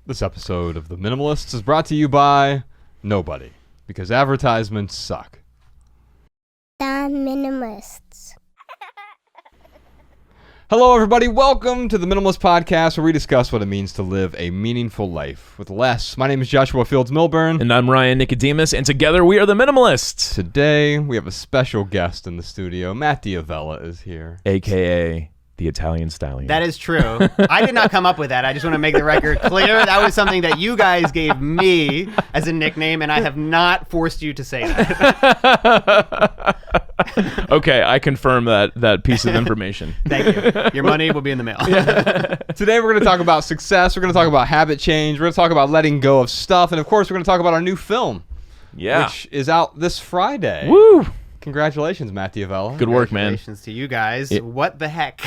This episode of The Minimalists is brought to you by nobody, because advertisements suck. The Minimalists. Hello, everybody. Welcome to the Minimalist Podcast, where we discuss what it means to live a meaningful life with less. My name is Joshua Fields-Milburn. And I'm Ryan Nicodemus, and together we are the Minimalists. Today, we have a special guest in the studio. Matt Diavella is here. A.K.A. the Italian Stallion. That is true. I did not come up with that. I just want to make the record clear. That was something that you guys gave me as a nickname, and I have not forced you to say that. Okay, I confirm that piece of information. Thank you. Your money will be in the mail. Today, we're going to talk about success. We're going to talk about habit change. We're going to talk about letting go of stuff. And, of course, we're going to talk about our new film, which is out this Friday. Woo! Congratulations, Matt Diavella. Good work, man. Congratulations to you guys. What the heck?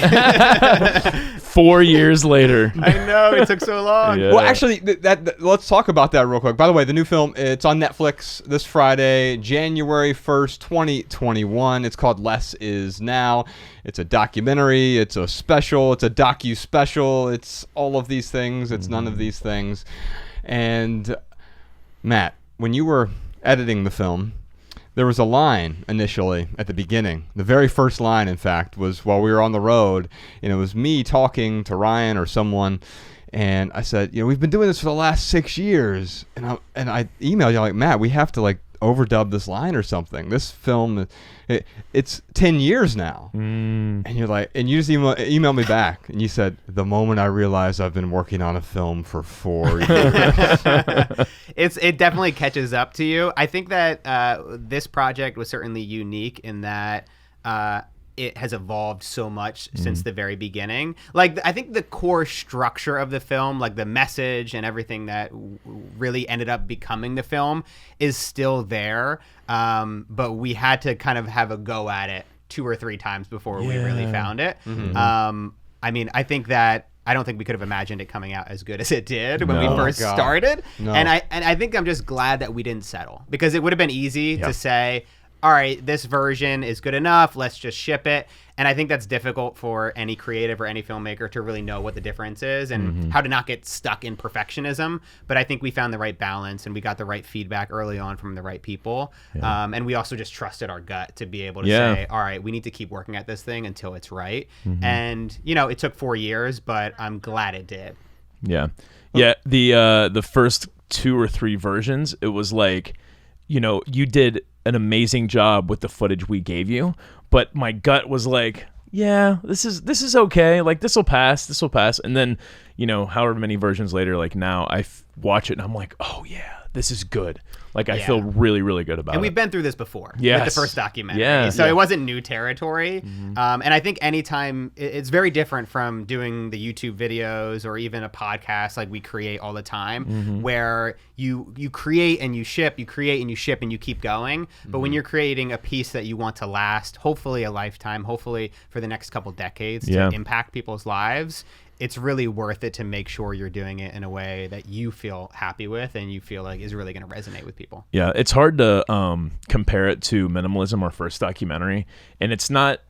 4 years later. I know, it took so long. Yeah. Well, actually, let's talk about that real quick. By the way, the new film, it's on Netflix this Friday, January 1st, 2021. It's called Less Is Now. It's a documentary. It's a special. It's a docu-special. It's all of these things. It's none of these things. And, Matt, when you were editing the film, there was a line initially at the beginning. The very first line, in fact, was while we were on the road, and it was me talking to Ryan or someone, and I said, we've been doing this for the last 6 years, and I emailed you like, Matt, we have to overdub this line or something. This film, it's 10 years now. And you're like, and you just emailed me back, and you said, the moment I realized I've been working on a film for 4 years. It definitely catches up to you. I think that this project was certainly unique in that it has evolved so much since the very beginning. I think the core structure of the film, the message and everything that really ended up becoming the film is still there. But we had to kind of have a go at it 2 or 3 times before we really found it. I don't think we could have imagined it coming out as good as it did when we first started. No. And I think I'm just glad that we didn't settle, because it would have been easy to say, all right, this version is good enough, let's just ship it. And I think that's difficult for any creative or any filmmaker to really know what the difference is and how to not get stuck in perfectionism. But I think we found the right balance, and we got the right feedback early on from the right people. And we also just trusted our gut to be able to say, all right, we need to keep working at this thing until it's right. And, it took 4 years, but I'm glad it did. Yeah. Yeah, the first 2 or 3 versions, it was you did an amazing job with the footage we gave you, but my gut was like, yeah, this is okay. This will pass. And then, however many versions later, now I watch it and I'm like, oh yeah, this is good. I feel really, really good about it. And we've been through this before with the first documentary. Yeah. So it wasn't new territory. And I think anytime, it's very different from doing the YouTube videos or even a podcast we create all the time, where you create and you ship, you create and you ship and you keep going. But when you're creating a piece that you want to last, hopefully a lifetime, hopefully for the next couple decades to impact people's lives, it's really worth it to make sure you're doing it in a way that you feel happy with and you feel like is really going to resonate with people. Yeah, it's hard to compare it to Minimalism, our first documentary. And it's not,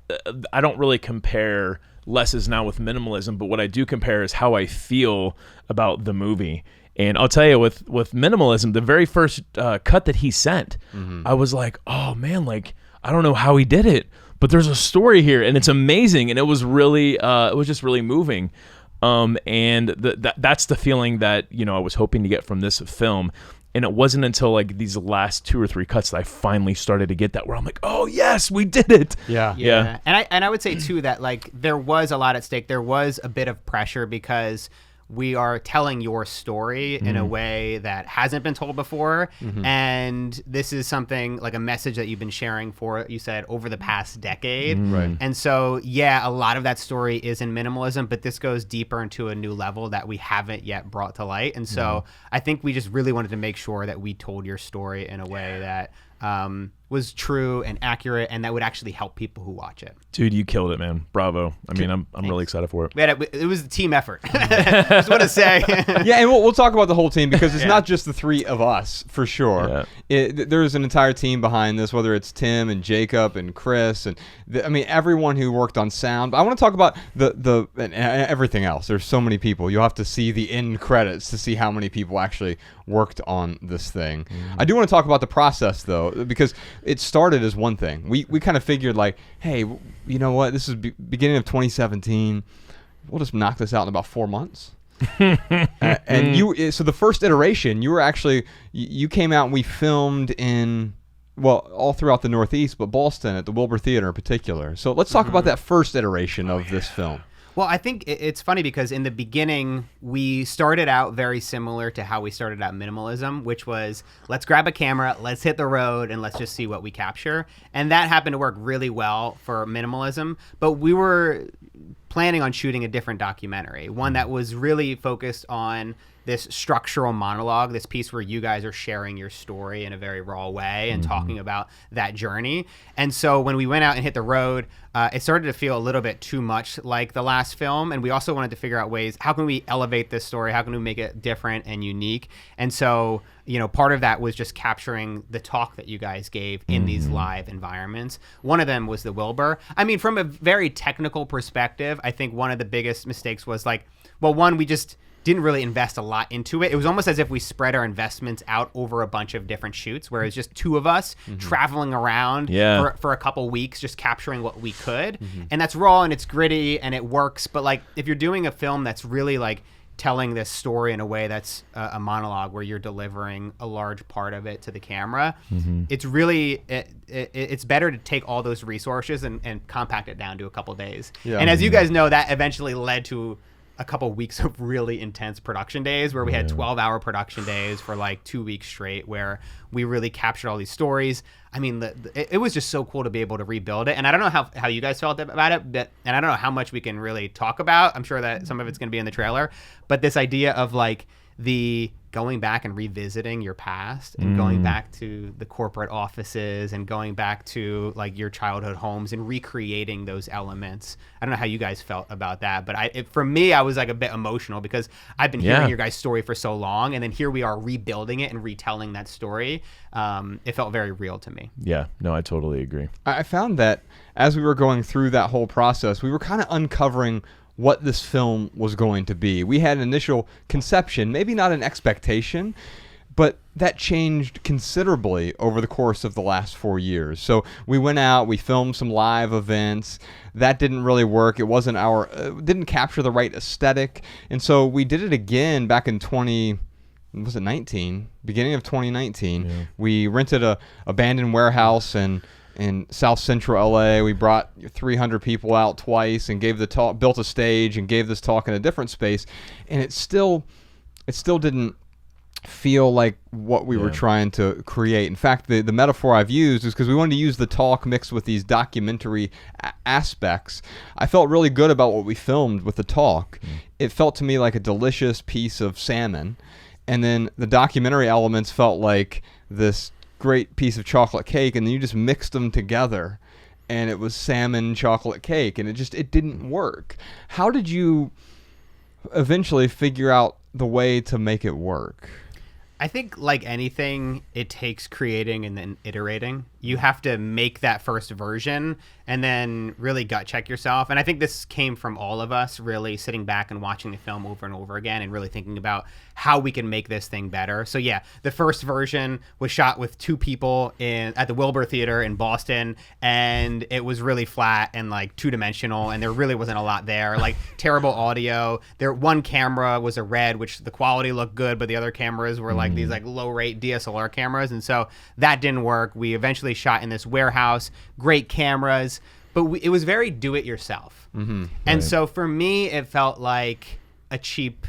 I don't really compare Less Is Now with Minimalism, but what I do compare is how I feel about the movie. And I'll tell you, with Minimalism, the very first cut that he sent, I was like, oh man, I don't know how he did it, but there's a story here and it's amazing. And it was really, it was just really moving. And that's the feeling that, I was hoping to get from this film. And it wasn't until these last 2 or 3 cuts that I finally started to get that, where I'm like, oh yes, we did it. Yeah. And I would say too that there was a lot at stake. There was a bit of pressure because we are telling your story in a way that hasn't been told before. And this is something a message that you've been sharing for, you said, over the past decade. Right. And so, a lot of that story is in minimalism, but this goes deeper into a new level that we haven't yet brought to light. And so I think we just really wanted to make sure that we told your story in a way that was true and accurate and that would actually help people who watch it. Dude, you killed it, man. Bravo. I mean, I'm really excited for it. It was a team effort. Just want to say. Yeah, and we'll talk about the whole team because it's not just the three of us, for sure. Yeah. There's an entire team behind this, whether it's Tim and Jacob and Chris and everyone who worked on sound. But I want to talk about and everything else. There's so many people. You'll have to see the end credits to see how many people actually worked on this thing. I do want to talk about the process though, because it started as one thing. We kind of figured like, hey, you know what? This is beginning of 2017. We'll just knock this out in about 4 months. And so the first iteration, you came out and we filmed in, all throughout the Northeast, but Boston at the Wilbur Theater in particular. So let's talk about that first iteration of this film. Well, I think it's funny because in the beginning, we started out very similar to how we started out minimalism, which was let's grab a camera, let's hit the road, and let's just see what we capture. And that happened to work really well for minimalism. But we were planning on shooting a different documentary, one that was really focused on this structural monologue, this piece where you guys are sharing your story in a very raw way and talking about that journey. And so when we went out and hit the road, it started to feel a little bit too much like the last film. And we also wanted to figure out ways, how can we elevate this story? How can we make it different and unique? And so, part of that was just capturing the talk that you guys gave in these live environments. One of them was the Wilbur. I mean, from a very technical perspective, I think one of the biggest mistakes was one, we just didn't really invest a lot into it. It was almost as if we spread our investments out over a bunch of different shoots, where it's just two of us traveling around for a couple weeks, just capturing what we could. And that's raw and it's gritty and it works. But if you're doing a film that's really telling this story in a way that's a monologue where you're delivering a large part of it to the camera, it's really, it's better to take all those resources and compact it down to a couple days. Yeah. And as you guys know, that eventually led to a couple weeks of really intense production days where we had 12-hour production days for 2 weeks straight, where we really captured all these stories. I mean, it was just so cool to be able to rebuild it. And I don't know how you guys felt about it, and I don't know how much we can really talk about. I'm sure that some of it's going to be in the trailer. But this idea of the going back and revisiting your past and going back to the corporate offices and going back to your childhood homes and recreating those elements. I don't know how you guys felt about that, but for me, I was a bit emotional because I've been hearing your guys' story for so long, and then here we are rebuilding it and retelling that story. It felt very real to me. Yeah, no, I totally agree. I found that as we were going through that whole process, we were kind of uncovering what this film was going to be. We had an initial conception, maybe not an expectation, but that changed considerably over the course of the last 4 years. So we went out, we filmed some live events. That didn't really work. It wasn't didn't capture the right aesthetic. And so we did it again back in 19, beginning of 2019. Yeah. We rented a abandoned warehouse in South Central LA. We brought 300 people out twice and gave the talk, built a stage and gave this talk in a different space, and it still didn't feel like what we were trying to create. In fact, the metaphor I've used is because we wanted to use the talk mixed with these documentary aspects. I felt really good about what we filmed with the talk. It felt to me like a delicious piece of salmon, and then the documentary elements felt like this great piece of chocolate cake, and then you just mixed them together and it was salmon chocolate cake, and it didn't work. How did you eventually figure out the way to make it work? I think like anything, it takes creating and then iterating. You have to make that first version and then really gut check yourself. And I think this came from all of us really sitting back and watching the film over and over again and really thinking about how we can make this thing better. So yeah, the first version was shot with 2 people at the Wilbur Theater in Boston, and it was really flat and like 2-dimensional, and there really wasn't a lot there. Like terrible audio. One camera was a Red, which the quality looked good, but the other cameras were like these like low rate DSLR cameras, and so that didn't work. We eventually shot in this warehouse, great cameras, but it was very do-it-yourself. And so for me, it felt like a cheap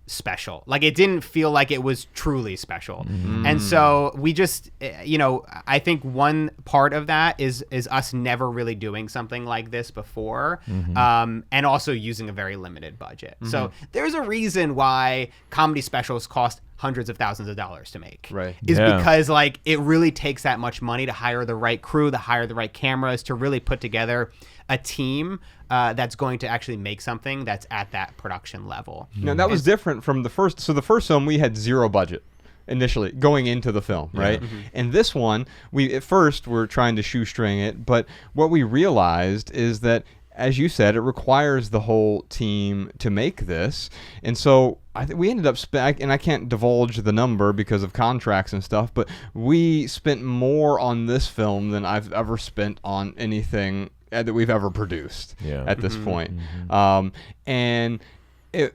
special. Like it didn't feel like it was truly special. And so we just, I think one part of that is us never really doing something like this before, and also using a very limited budget. So there's a reason why comedy specials cost hundreds of thousands of dollars to make. Right. Is because like it really takes that much money to hire the right crew, to hire the right cameras, to really put together a team that's going to actually make something that's at that production level. Now that was different from the first. So the first film, we had zero budget initially going into the film, right? And this one, we at first were trying to shoestring it, but what we realized is that, as you said, it requires the whole team to make this. And so we ended up and I can't divulge the number because of contracts and stuff, but we spent more on this film than I've ever spent on anything that we've ever produced at this point. And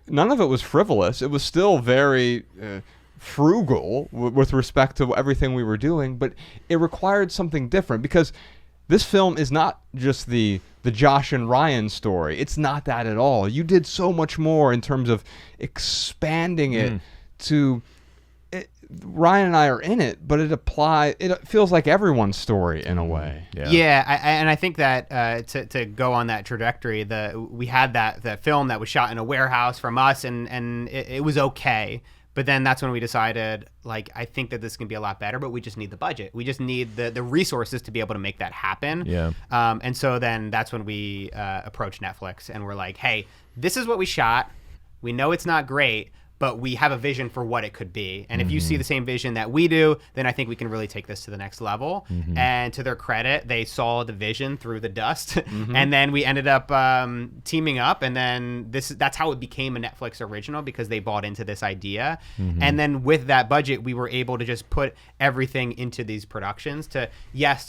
none of it was frivolous. It was still very frugal with respect to everything we were doing, but it required something different because this film is not just the Josh and Ryan story. It's not that at all. You did so much more in terms of expanding it to Ryan and I are in it, but it feels like everyone's story in a way. And I think that to go on that trajectory, we had that film that was shot in a warehouse from us, and it was okay. But then that's when we decided, like, I think that this can be a lot better, but we just need the budget. We just need the resources to be able to make that happen. And so then that's when we approached Netflix and we're like, hey, this is what we shot. We know it's not great, but we have a vision for what it could be. And if you see the same vision that we do, then I think we can really take this to the next level. And to their credit, they saw the vision through the dust. And then we ended up teaming up. And then that's how it became a Netflix original, because they bought into this idea. And then with that budget, we were able to just put everything into these productions to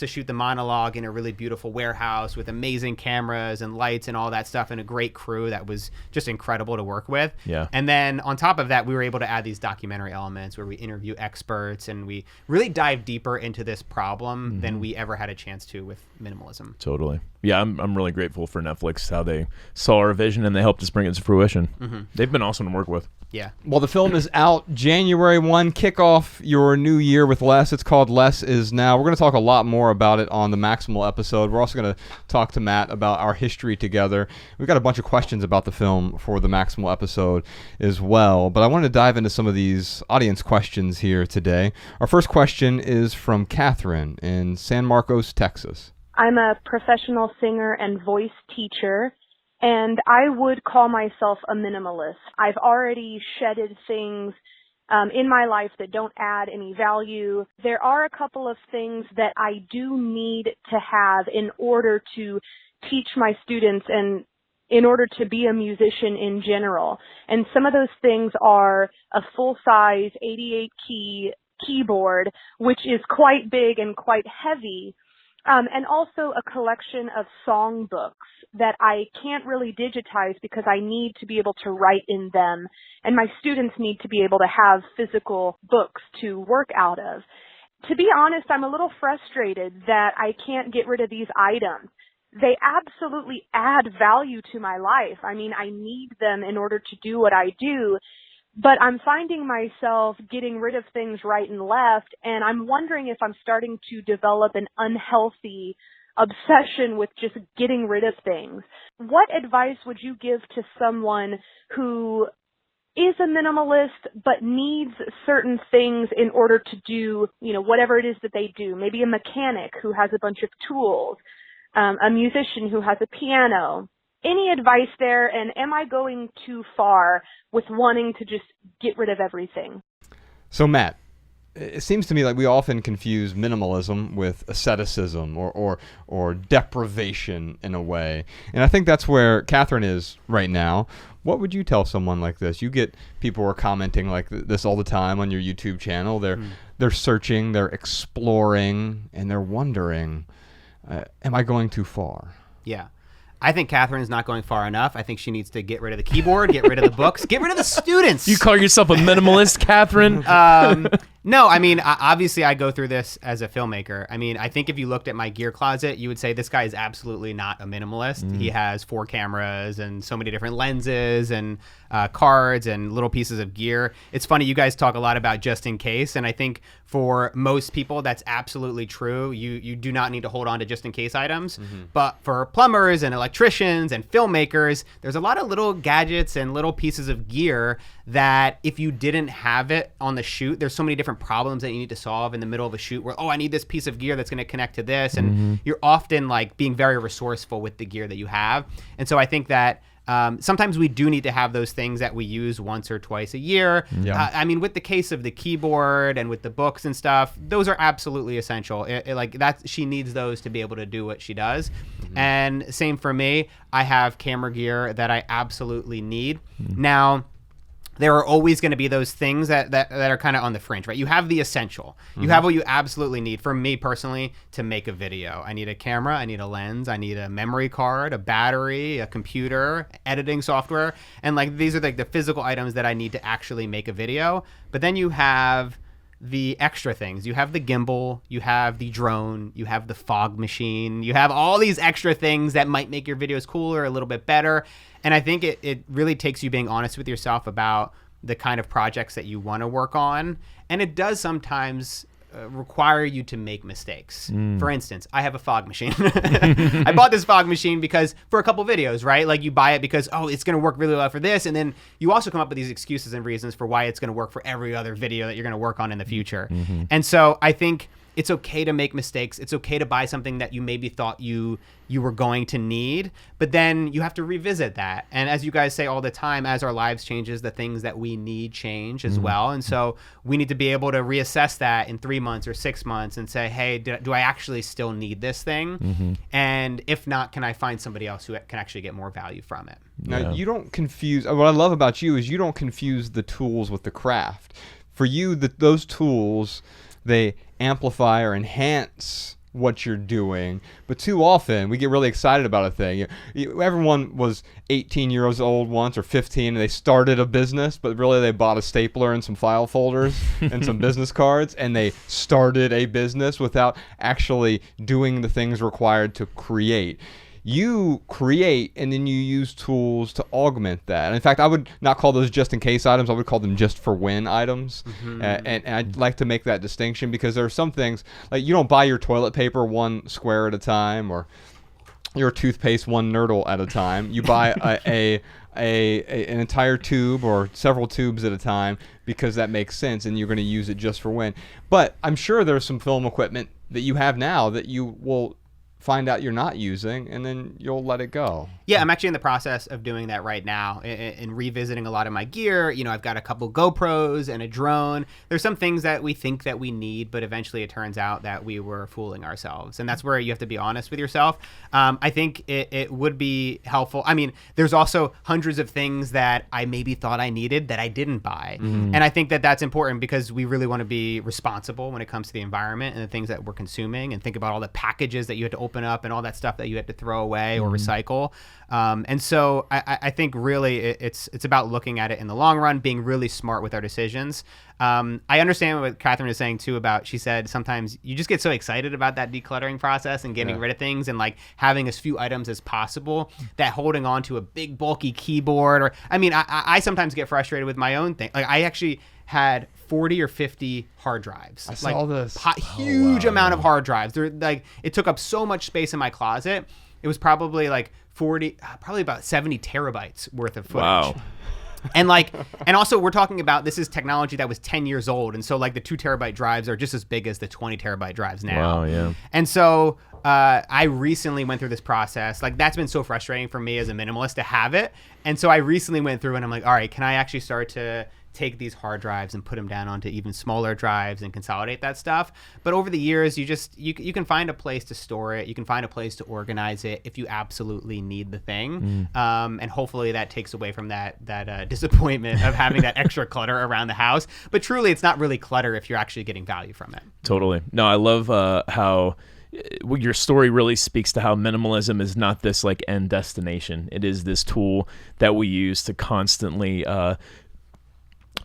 shoot the monologue in a really beautiful warehouse with amazing cameras and lights and all that stuff, and a great crew that was just incredible to work with. And then on top of that, we were able to add these documentary elements where we interview experts and we really dive deeper into this problem than we ever had a chance to with minimalism. Totally. Yeah, I'm really grateful for Netflix, how they saw our vision and they helped us bring it to fruition. They've been awesome to work with. Yeah. Well, the film is out January 1. Kick off your new year with Less. It's called Less Is Now. We're going to talk a lot more about it on the Maximal episode. We're also going to talk to Matt about our history together. We've got a bunch of questions about the film for the Maximal episode as well. But I wanted to dive into some of these audience questions here today. Our first question is from Catherine in San Marcos, Texas. I'm a professional singer and voice teacher, and I would call myself a minimalist. I've already shedded things in my life that don't add any value. There are a couple of things that I do need to have in order to teach my students and in order to be a musician in general. And some of those things are a full-size 88-key keyboard, which is quite big and quite heavy, and also a collection of song books that I can't really digitize because I need to be able to write in them, and my students need to be able to have physical books to work out of. To be honest, I'm a little frustrated that I can't get rid of these items. They absolutely add value to my life. I mean, I need them in order to do what I do, but I'm finding myself getting rid of things right and left, and I'm wondering if I'm starting to develop an unhealthy obsession with just getting rid of things. What advice would you give to someone who is a minimalist but needs certain things in order to do, whatever it is that they do? Maybe a mechanic who has a bunch of tools, a musician who has a piano. Any advice there, and am I going too far with wanting to just get rid of everything? So, Matt, it seems to me like we often confuse minimalism with asceticism or deprivation in a way. And I think that's where Catherine is right now. What would you tell someone like this? You get people who are commenting like this all the time on your YouTube channel. They're searching, they're exploring, and they're wondering, am I going too far? Yeah. I think Catherine's not going far enough. I think she needs to get rid of the keyboard, get rid of the books, get rid of the students. You call yourself a minimalist, Catherine? No, I mean, obviously I go through this as a filmmaker. I mean, I think if you looked at my gear closet, you would say this guy is absolutely not a minimalist. He has 4 cameras and so many different lenses and cards and little pieces of gear. It's funny, you guys talk a lot about just in case, and I think for most people that's absolutely true. You do not need to hold on to just in case items. But for plumbers and electricians and filmmakers, there's a lot of little gadgets and little pieces of gear that if you didn't have it on the shoot, there's so many different problems that you need to solve in the middle of a shoot where, I need this piece of gear that's going to connect to this. And you're often like being very resourceful with the gear that you have. And so I think that sometimes we do need to have those things that we use once or twice a year. Yeah. I mean, with the case of the keyboard and with the books and stuff, those are absolutely essential. Like that, she needs those to be able to do what she does. And same for me. I have camera gear that I absolutely need. Now, there are always going to be those things that are kind of on the fringe, right? You have the essential. You have what you absolutely need. For me personally, to make a video, I need a camera, I need a lens, I need a memory card, a battery, a computer, editing software. And like these are like the physical items that I need to actually make a video. But then you have the extra things. You have the gimbal, you have the drone, you have the fog machine, you have all these extra things that might make your videos cooler, a little bit better. And I think it really takes you being honest with yourself about the kind of projects that you want to work on. And it does sometimes require you to make mistakes. For instance, I have a fog machine. I bought this fog machine because for a couple videos, right? Like you buy it because, it's going to work really well for this. And then you also come up with these excuses and reasons for why it's going to work for every other video that you're going to work on in the future. And so I think it's okay to make mistakes. It's okay to buy something that you maybe thought you were going to need, but then you have to revisit that. And as you guys say all the time, as our lives changes, the things that we need change as well. And so we need to be able to reassess that in 3 months or 6 months and say, hey, do I actually still need this thing? And if not, can I find somebody else who can actually get more value from it? Now, you don't confuse, what I love about you is you don't confuse the tools with the craft. For you, those tools, they amplify or enhance what you're doing. But too often we get really excited about a thing. Everyone was 18 years old once or 15 and they started a business, but really they bought a stapler and some file folders and some business cards, and they started a business without actually doing the things required to create. You create and then you use tools to augment that. And in fact, I would not call those just in case items. I would call them just for when items. And I'd like to make that distinction because there are some things like you don't buy your toilet paper one square at a time or your toothpaste one nurdle at a time. You buy an entire tube or several tubes at a time because that makes sense and you're going to use it just for when. But I'm sure there's some film equipment that you have now that you will find out you're not using, and then you'll let it go. Yeah, I'm actually in the process of doing that right now and revisiting a lot of my gear. I've got a couple GoPros and a drone. There's some things that we think that we need, but eventually it turns out that we were fooling ourselves. And that's where you have to be honest with yourself. I think it would be helpful. I mean, there's also hundreds of things that I maybe thought I needed that I didn't buy. And I think that that's important because we really want to be responsible when it comes to the environment and the things that we're consuming, and think about all the packages that you had to open up and all that stuff that you had to throw away or recycle. And so I think really it's about looking at it in the long run, being really smart with our decisions. I understand what Catherine is saying too about, she said sometimes you just get so excited about that decluttering process and getting rid of things and like having as few items as possible that holding on to a big bulky keyboard, or I sometimes get frustrated with my own thing. Like I actually had 40 or 50 hard drives. I saw this. Huge amount of hard drives. They're like, it took up so much space in my closet. It was probably like probably about 70 terabytes worth of footage. Wow. And also we're talking about, this is technology that was 10 years old. And so like the 2 terabyte drives are just as big as the 20 terabyte drives now. Wow, yeah. And so I recently went through this process. Like that's been so frustrating for me as a minimalist to have it. And so I recently went through and I'm like, all right, can I actually start to take these hard drives and put them down onto even smaller drives and consolidate that stuff? But over the years, you can find a place to store it. You can find a place to organize it if you absolutely need the thing. And hopefully that takes away from that disappointment of having that extra clutter around the house. But truly, it's not really clutter if you're actually getting value from it. Totally. No, I love how your story really speaks to how minimalism is not this like end destination. It is this tool that we use to constantly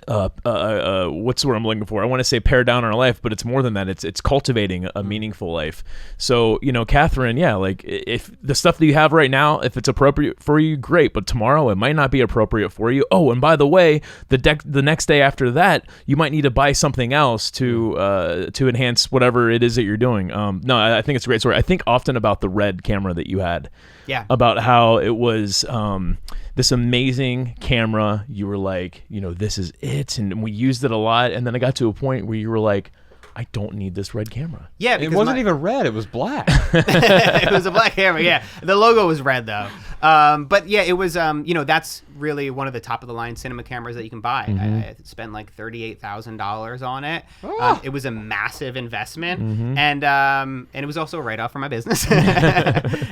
what's the word I'm looking for? I want to say pare down our life, but it's more than that. It's cultivating a meaningful life. So, Catherine, yeah, like if the stuff that you have right now, if it's appropriate for you, great. But tomorrow it might not be appropriate for you. Oh, and by the way, the next day after that, you might need to buy something else to enhance whatever it is that you're doing. No, I think it's a great story. I think often about the Red camera that you had. Yeah. About how it was this amazing camera. You were like, this is it. And we used it a lot. And then I got to a point where you were like, I don't need this red camera. Yeah, it wasn't even red. It was black. It was a black camera. Yeah, the logo was red though. But yeah, it was. That's really one of the top of the line cinema cameras that you can buy. I spent like $38,000 on it. Oh. It was a massive investment, and it was also a write off for my business.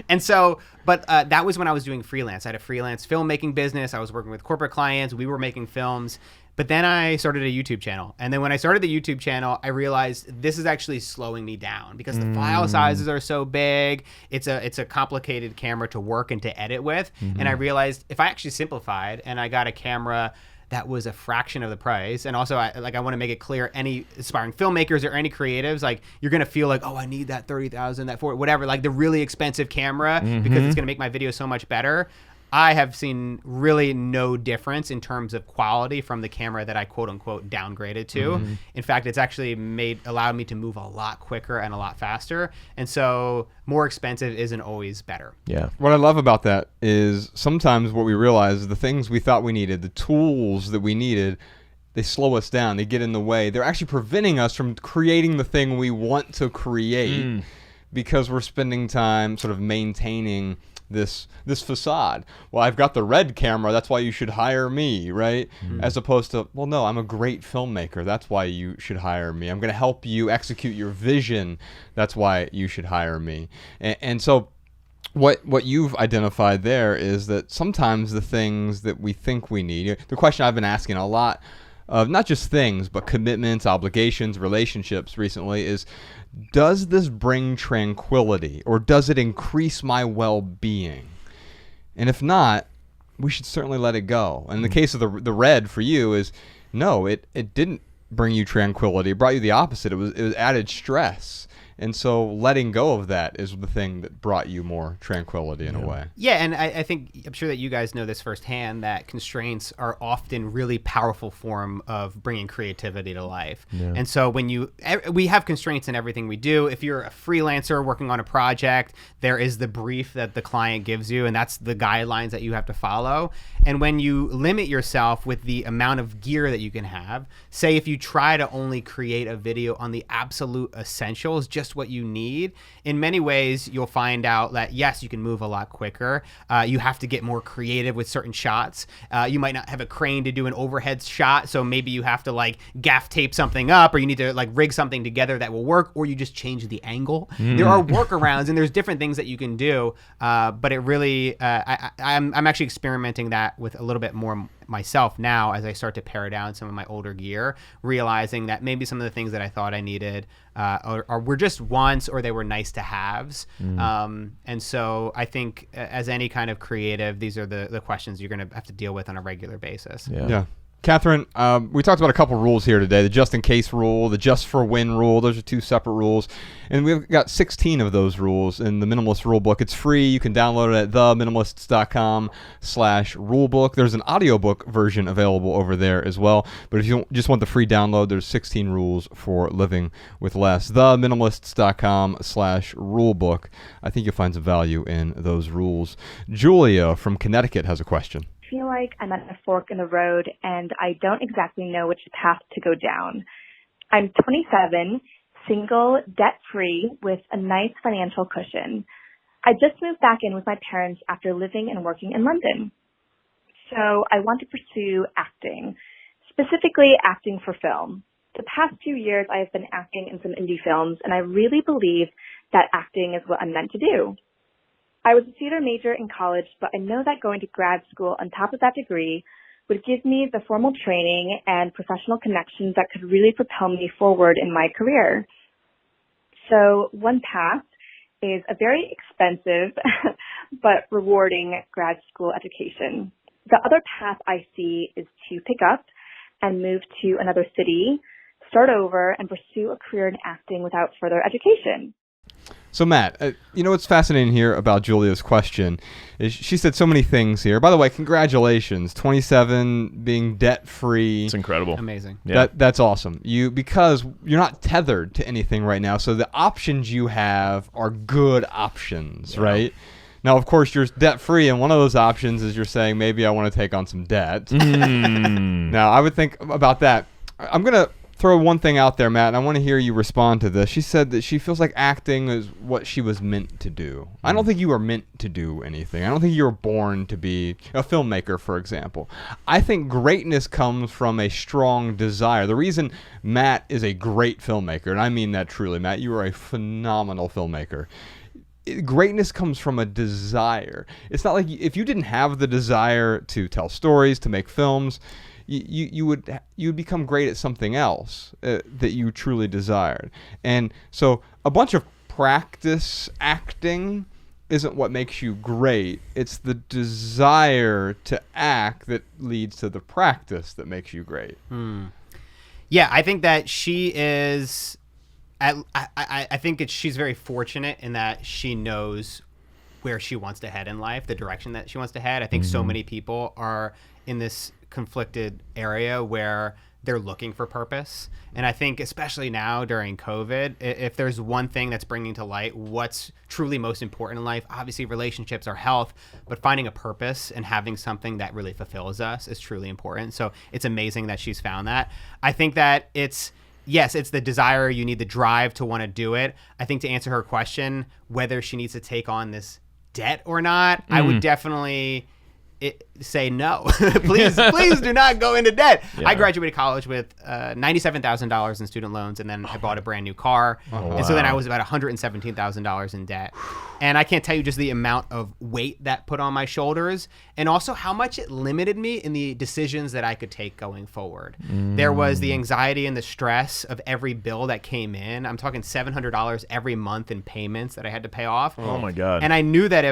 And so, but that was when I was doing freelance. I had a freelance filmmaking business. I was working with corporate clients. We were making films. But then I started a YouTube channel. And then when I started the YouTube channel, I realized this is actually slowing me down because the file sizes are so big. It's a complicated camera to work and to edit with. And I realized if I actually simplified and I got a camera that was a fraction of the price. And also I want to make it clear, any aspiring filmmakers or any creatives, like you're going to feel like, oh, I need that 30,000, that 40, whatever, like the really expensive camera because it's going to make my video so much better. I have seen really no difference in terms of quality from the camera that I quote unquote downgraded to. In fact, it's actually allowed me to move a lot quicker and a lot faster. And so more expensive isn't always better. Yeah. What I love about that is sometimes what we realize is the things we thought we needed, the tools that we needed, they slow us down. They get in the way. They're actually preventing us from creating the thing we want to create because we're spending time sort of maintaining this facade. Well, I've got the red camera, that's why you should hire me, right? As opposed to, well, no, I'm a great filmmaker, that's why you should hire me. I'm going to help you execute your vision, that's why you should hire me. And so what you've identified there is that sometimes the things that we think we need, the question I've been asking a lot of not just things, but commitments, obligations, relationships recently is, does this bring tranquility or does it increase my well-being? And if not, we should certainly let it go. And in the case of the red for you is, no, it didn't bring you tranquility. It brought you the opposite. It was added stress. And so letting go of that is the thing that brought you more tranquility in a way. Yeah, and I think, I'm sure that you guys know this firsthand, that constraints are often really powerful form of bringing creativity to life. Yeah. And so when we have constraints in everything we do. If you're a freelancer working on a project, there is the brief that the client gives you, and that's the guidelines that you have to follow. And when you limit yourself with the amount of gear that you can have, say if you try to only create a video on the absolute essentials, just what you need, in many ways you'll find out that yes, you can move a lot quicker. You have to get more creative with certain shots. You might not have a crane to do an overhead shot, so maybe you have to like gaff tape something up, or you need to like rig something together that will work, or you just change the angle. There are workarounds and there's different things that you can do, but it really I'm actually experimenting that with a little bit more myself now as I start to pare down some of my older gear, realizing that maybe some of the things that I thought I needed were just wants, or they were nice to haves. And so I think as any kind of creative, these are the questions you're going to have to deal with on a regular basis. Yeah. Catherine, we talked about a couple rules here today, the just in case rule, the just for win rule. Those are two separate rules. And we've got 16 of those rules in the Minimalist Rulebook. It's free. You can download it at theminimalists.com/rulebook. There's an audiobook version available over there as well. But if you just want the free download, there's 16 rules for living with less. Theminimalists.com/rulebook. I think you'll find some value in those rules. Julia from Connecticut has a question. I feel like I'm at a fork in the road and I don't exactly know which path to go down. I'm 27, single, debt-free, with a nice financial cushion. I just moved back in with my parents after living and working in London. So I want to pursue acting, specifically acting for film. The past few years I have been acting in some indie films, and I really believe that acting is what I'm meant to do. I was a theater major in college, but I know that going to grad school on top of that degree would give me the formal training and professional connections that could really propel me forward in my career. So one path is a very expensive but rewarding grad school education. The other path I see is to pick up, and move to another city, start over, and pursue a career in acting without further education. So Matt, you know what's fascinating here about Julia's question is she said so many things here. By the way, congratulations, 27, being debt free. It's incredible. Amazing. Yeah. That's awesome. Because you're not tethered to anything right now. So the options you have are good options, right? Now, of course, you're debt free, and one of those options is you're saying maybe I want to take on some debt. Now, I would think about that. I'm gonna throw one thing out there, Matt, and I want to hear you respond to this. She said that she feels like acting is what she was meant to do. I don't think you were meant to do anything. I don't think you were born to be a filmmaker, for example. I think greatness comes from a strong desire. The reason Matt is a great filmmaker, and I mean that truly, Matt, you are a phenomenal filmmaker. Greatness comes from a desire. It's not like if you didn't have the desire to tell stories, to make films, you would become great at something else that you truly desired. And so a bunch of practice acting isn't what makes you great. It's the desire to act that leads to the practice that makes you great. Yeah, I think that she is. I think she's very fortunate in that she knows where she wants to head in life, the direction that she wants to head. I think so many people are in this conflicted area where they're looking for purpose. And I think especially now during COVID, if there's one thing that's bringing to light what's truly most important in life, obviously relationships are health, but finding a purpose and having something that really fulfills us is truly important. So it's amazing that she's found that. I think that it's the desire. You need the drive to want to do it. I think to answer her question, whether she needs to take on this debt or not, I would definitely say no. please do not go into debt. I graduated college with $97,000 in student loans, and then I bought a brand new car. And so then I was about $117,000 in debt. And I can't tell you just the amount of weight that put on my shoulders, and also how much it limited me in the decisions that I could take going forward. There was the anxiety and the stress of every bill that came in. I'm talking $700 every month in payments that I had to pay off. Oh my God. And I knew that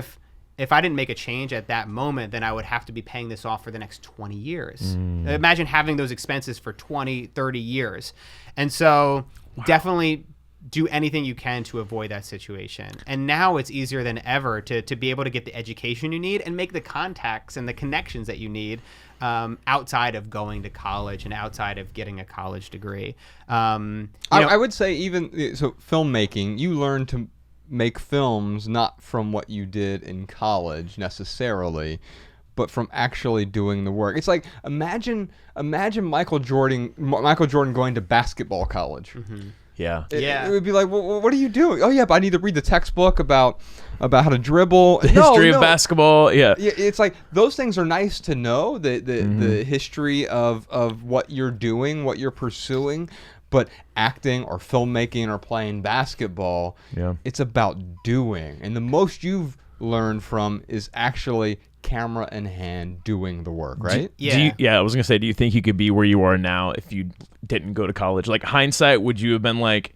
if I didn't make a change at that moment, then I would have to be paying this off for the next 20 years. Imagine having those expenses for 20, 30 years. And so definitely do anything you can to avoid that situation. And now it's easier than ever to be able to get the education you need and make the contacts and the connections that you need outside of going to college and outside of getting a college degree. I would say even so, filmmaking, you learn to make films not from what you did in college necessarily, but from actually doing the work. It's like imagine Michael Jordan going to basketball college. Yeah. It would be like, well, what are you doing? Oh yeah, but I need to read the textbook about how to dribble. The history of basketball. Yeah. It's like those things are nice to know, the history of what you're doing, what you're pursuing. But acting or filmmaking or playing basketball, it's about doing. And the most you've learned from is actually camera in hand doing the work, right? I was going to say, do you think you could be where you are now if you didn't go to college? Like hindsight, would you have been like,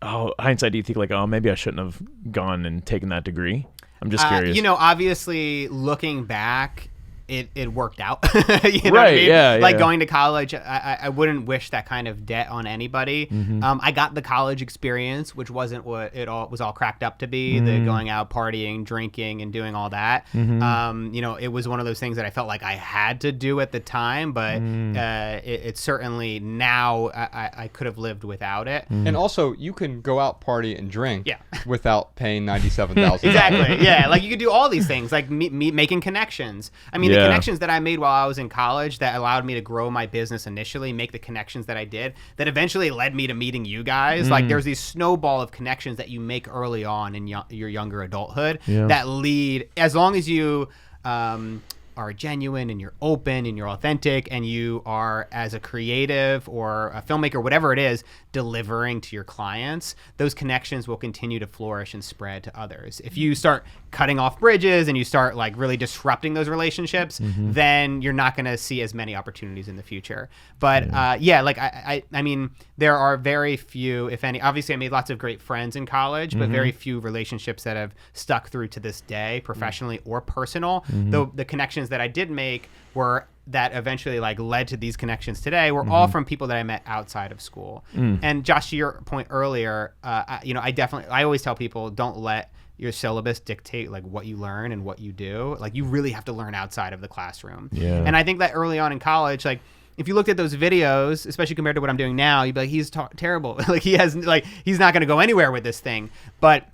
do you think like, oh, maybe I shouldn't have gone and taken that degree? I'm just curious. Obviously looking back, it worked out. You know what I mean? Yeah. Going to college, I wouldn't wish that kind of debt on anybody. I got the college experience, which wasn't what it all was all cracked up to be. The going out, partying, drinking, and doing all that. It was one of those things that I felt like I had to do at the time, but it certainly now I could have lived without it. And also, you can go out, party, and drink without paying $97,000. Exactly. Yeah, like you could do all these things, like me making connections. I mean, the connections that I made while I was in college that allowed me to grow my business initially, make the connections that I did, that eventually led me to meeting you guys. Like there's these snowball of connections that you make early on in your younger adulthood that lead, as long as you are genuine and you're open and you're authentic and you are, as a creative or a filmmaker, whatever it is, delivering to your clients, those connections will continue to flourish and spread to others. If you start cutting off bridges and you start like really disrupting those relationships, then you're not going to see as many opportunities in the future. But I mean, there are very few, if any. Obviously, I made lots of great friends in college, but very few relationships that have stuck through to this day, professionally or personal. Though the connections that I did make were that eventually like led to these connections today were all from people that I met outside of school. And Josh, to your point earlier, I always tell people, don't let your syllabus dictate like what you learn and what you do. Like you really have to learn outside of the classroom. Yeah. And I think that early on in college, like if you looked at those videos, especially compared to what I'm doing now, you'd be like, he's terrible. Like he's not going to go anywhere with this thing. But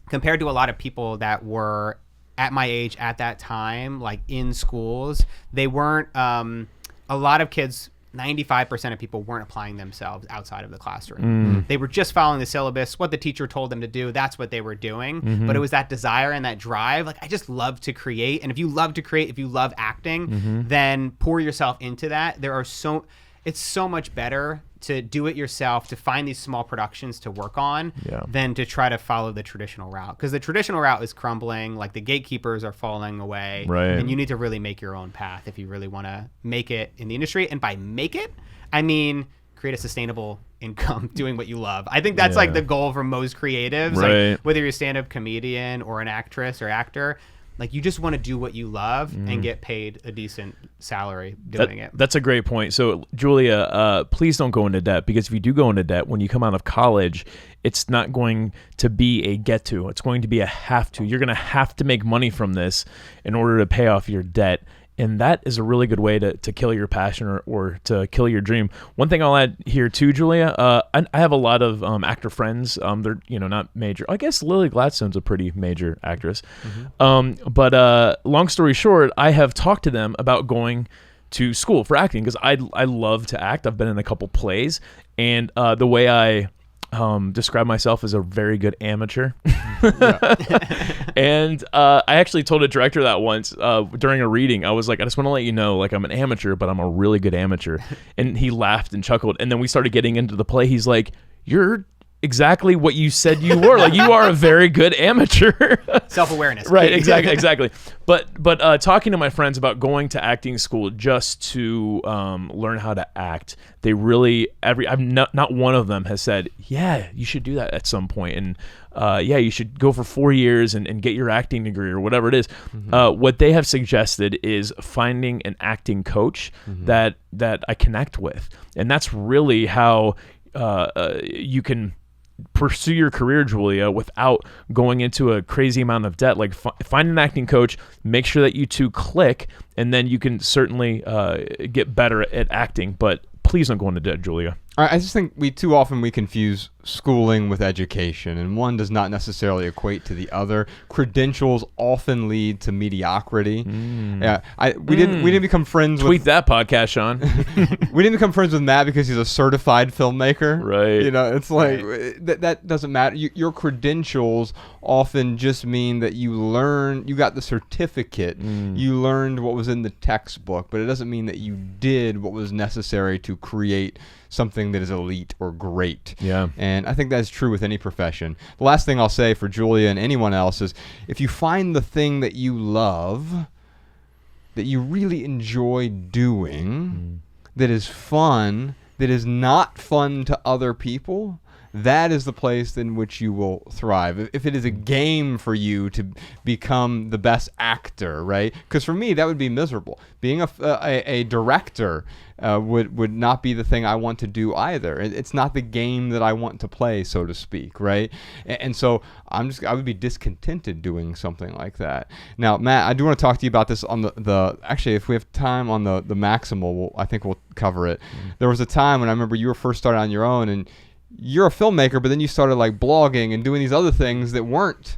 compared to a lot of people that were at my age at that time, like in schools, they weren't, a lot of kids, 95% of people weren't applying themselves outside of the classroom. They were just following the syllabus, what the teacher told them to do. That's what they were doing. But it was that desire and that drive. Like, I just love to create. And if you love to create, if you love acting, then pour yourself into that. It's so much better to do it yourself, to find these small productions to work on than to try to follow the traditional route. Because the traditional route is crumbling, like the gatekeepers are falling away. Right. And you need to really make your own path if you really want to make it in the industry. And by make it, I mean create a sustainable income doing what you love. I think that's like the goal for most creatives. Right. Like, whether you're a stand-up comedian or an actress or actor, like you just want to do what you love and get paid a decent salary doing it. That's a great point. So Julia, please don't go into debt, because if you do go into debt when you come out of college, it's not going to be a get to. It's going to be a have to. You're going to have to make money from this in order to pay off your debt. And that is a really good way to kill your passion or to kill your dream. One thing I'll add here too, Julia, I have a lot of actor friends. They're not major. I guess Lily Gladstone's a pretty major actress. But long story short, I have talked to them about going to school for acting because I love to act. I've been in a couple plays, and the way I describe myself as a very good amateur. And I actually told a director that once during a reading. I was like, I just want to let you know, like, I'm an amateur, but I'm a really good amateur. And he laughed and chuckled. And then we started getting into the play. He's like, you're exactly what you said you were. Like, you are a very good amateur. Self-awareness. Right, exactly. But talking to my friends about going to acting school just to learn how to act, they really not one of them has said, yeah, you should do that at some point, and you should go for 4 years and get your acting degree or whatever it is. What they have suggested is finding an acting coach that I connect with, and that's really how you can pursue your career, Julia, without going into a crazy amount of debt. Like, find an acting coach, make sure that you two click, and then you can certainly get better at acting. But please don't go into debt, Julia. I just think too often we confuse schooling with education, and one does not necessarily equate to the other. Credentials often lead to mediocrity. Yeah, we didn't become friends. Tweet that podcast, Sean. We didn't become friends with Matt because he's a certified filmmaker. Right. It's like that doesn't matter. Your credentials often just mean that you got the certificate. You learned what was in the textbook, but it doesn't mean that you did what was necessary to create something that is elite or great. Yeah. And I think that's true with any profession. The last thing I'll say for Julia and anyone else is, if you find the thing that you love, that you really enjoy doing, that is fun, that is not fun to other people, that is the place in which you will thrive. If it is a game for you to become the best actor, right? Because for me, that would be miserable. Being a director would not be the thing I want to do either. It's not the game that I want to play, so to speak, right? And so I would be discontented doing something like that. Now, Matt, I do want to talk to you about this on actually, if we have time on the Maximal, I think we'll cover it. There was a time when I remember you were first started on your own, and you're a filmmaker, but then you started like blogging and doing these other things that weren't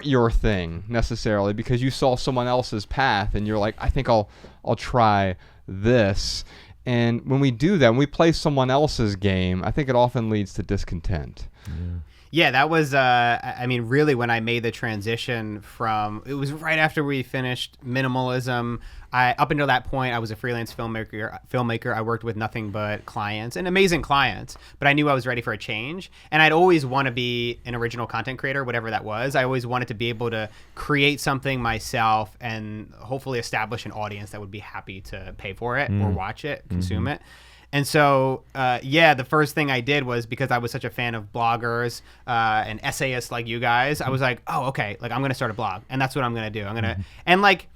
your thing necessarily, because you saw someone else's path and you're like, I think I'll try this. And when we do that, when we play someone else's game, I think it often leads to discontent. Yeah, that was, really when I made the transition it was right after we finished Minimalism. Up until that point, I was a freelance filmmaker. I worked with nothing but clients, and amazing clients, but I knew I was ready for a change. And I'd always want to be an original content creator, whatever that was. I always wanted to be able to create something myself and hopefully establish an audience that would be happy to pay for it or watch it, consume it. And so, the first thing I did was, because I was such a fan of bloggers and essayists like you guys, I was like, oh, okay, like I'm going to start a blog, and that's what I'm going to do. And like,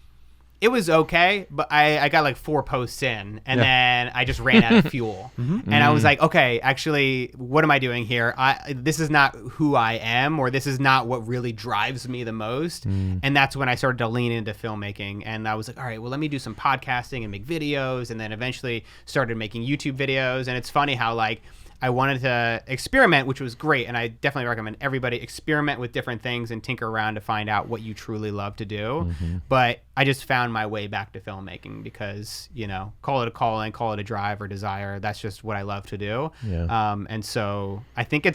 it was okay, but I got like 4 posts in, and then I just ran out of fuel. And I was like, okay, actually, what am I doing here? This is not who I am, or this is not what really drives me the most. And that's when I started to lean into filmmaking. And I was like, all right, well, let me do some podcasting and make videos, and then eventually started making YouTube videos. And it's funny how like I wanted to experiment, which was great. And I definitely recommend everybody experiment with different things and tinker around to find out what you truly love to do. But I just found my way back to filmmaking because, you know, call it a calling, call it a drive or desire. That's just what I love to do. And so I think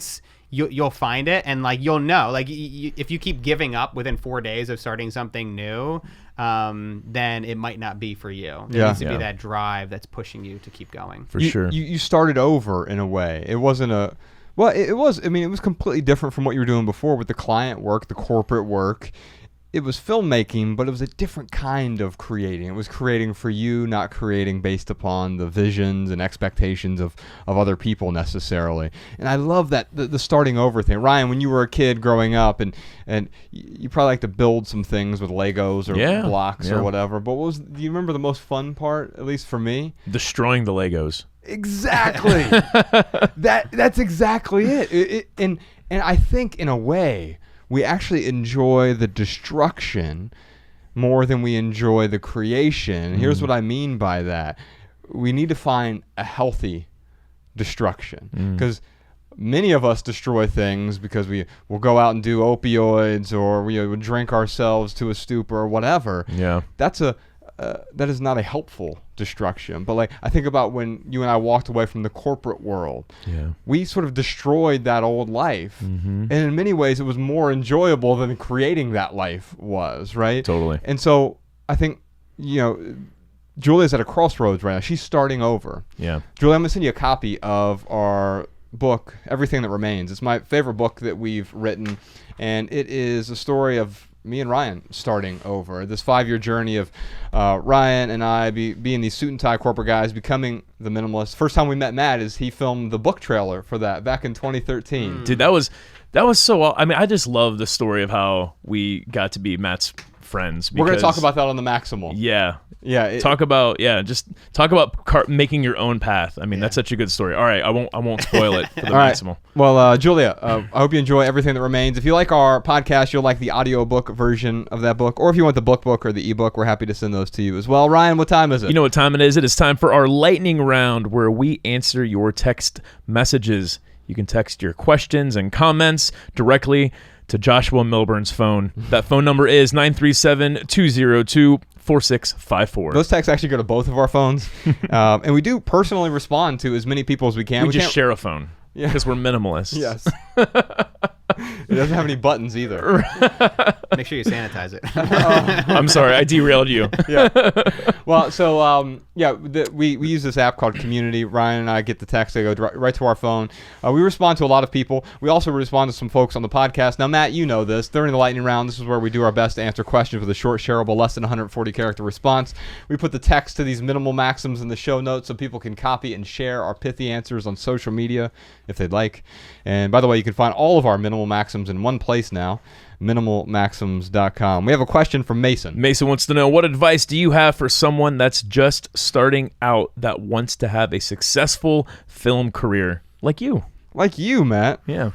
you'll find it, and like you'll know, like if you keep giving up within 4 days of starting something new, then it might not be for you. There needs to be that drive that's pushing you to keep going. For sure. You started over in a way. It wasn't it was, I mean, it was completely different from what you were doing before with the client work, the corporate work. It was filmmaking, but it was a different kind of creating. It was creating for you, not creating based upon the visions and expectations of other people necessarily. And I love that, the starting over thing. Ryan, when you were a kid growing up, and you probably like to build some things with Legos or blocks or whatever, but do you remember the most fun part, at least for me? Destroying the Legos. Exactly. That's exactly it. And I think in a way, we actually enjoy the destruction more than we enjoy the creation. Here's what I mean by that. We need to find a healthy destruction, because many of us destroy things because we will go out and do opioids, or we would drink ourselves to a stupor or whatever. That is not a helpful destruction. But like, I think about when you and I walked away from the corporate world, we sort of destroyed that old life. And in many ways, it was more enjoyable than creating that life was, right? Totally. And so I think, you know, Julia's at a crossroads right now. She's starting over. Yeah. Julia, I'm going to send you a copy of our book, Everything That Remains. It's my favorite book that we've written, and it is a story of me and Ryan starting over. This 5-year journey of Ryan and I being these suit and tie corporate guys, becoming the Minimalists. First time we met Matt is he filmed the book trailer for that back in 2013. Dude, that was so. I mean, I just love the story of how we got to be Matt's friends. We're going to talk about that on the Maximal. Yeah. Talk about making your own path. I mean, that's such a good story. All right, I won't spoil it for the Maximal. Well, Julia, I hope you enjoy Everything That Remains. If you like our podcast, you'll like the audiobook version of that book, or if you want the book or the ebook, we're happy to send those to you as well. Ryan, what time is it? You know what time it is? It is time for our lightning round, where we answer your text messages. You can text your questions and comments directly to Joshua Milburn's phone. That phone number is 937-202-4654. Those texts actually go to both of our phones. And we do personally respond to as many people as we can. We just share a phone because we're minimalists. Yes. It doesn't have any buttons either. Make sure you sanitize it. I'm sorry, I derailed you. Well, so we use this app called Community. Ryan and I get the text; they go right to our phone. We respond to a lot of people. We also respond to some folks on the podcast. Now, Matt, you know this. During the lightning round, this is where we do our best to answer questions with a short, shareable, less than 140 character response. We put the text to these minimal maxims in the show notes so people can copy and share our pithy answers on social media if they'd like. And by the way, you can find all of our minimal maxims in one place now, minimalmaxims.com. We have a question from Mason. Mason wants to know, what advice do you have for someone that's just starting out that wants to have a successful film career like you? Like you, Matt. Yeah.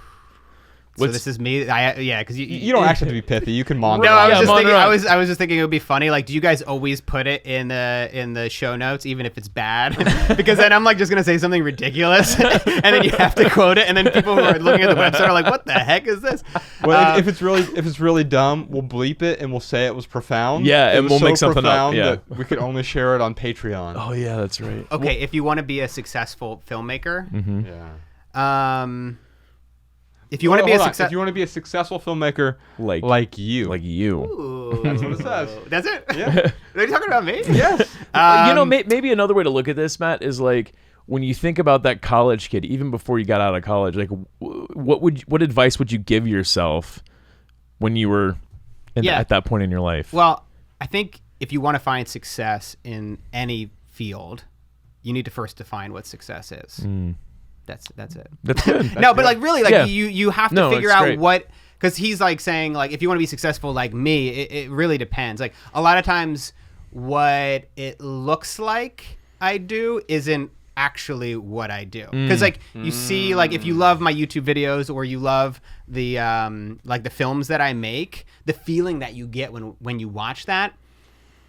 So this is me. Because you don't actually have to be pithy. You can monitor. No, I was just thinking it would be funny. Like, do you guys always put it in the show notes, even if it's bad? Because then I'm like just gonna say something ridiculous, and then you have to quote it, and then people who are looking at the website are like, "What the heck is this?" Well, if it's really dumb, we'll bleep it and we'll say it was profound. Yeah, and we'll make something up. Yeah, that we could only share it on Patreon. Oh yeah, that's right. Okay, if you want to be a successful filmmaker, if you want to be a successful filmmaker like you. Ooh. That's what it says. That's it? Yeah. Are you talking about me? Yes. Maybe another way to look at this, Matt, is like, when you think about that college kid, even before you got out of college, like what advice would you give yourself when you were at that point in your life? Well, I think if you want to find success in any field, you need to first define what success is. That's it. That's good. But like really, like you have to figure out what, because he's like saying like, if you want to be successful like me, it really depends. Like a lot of times what it looks like I do isn't actually what I do. Because like you see, like if you love my YouTube videos or you love the like the films that I make, the feeling that you get when you watch that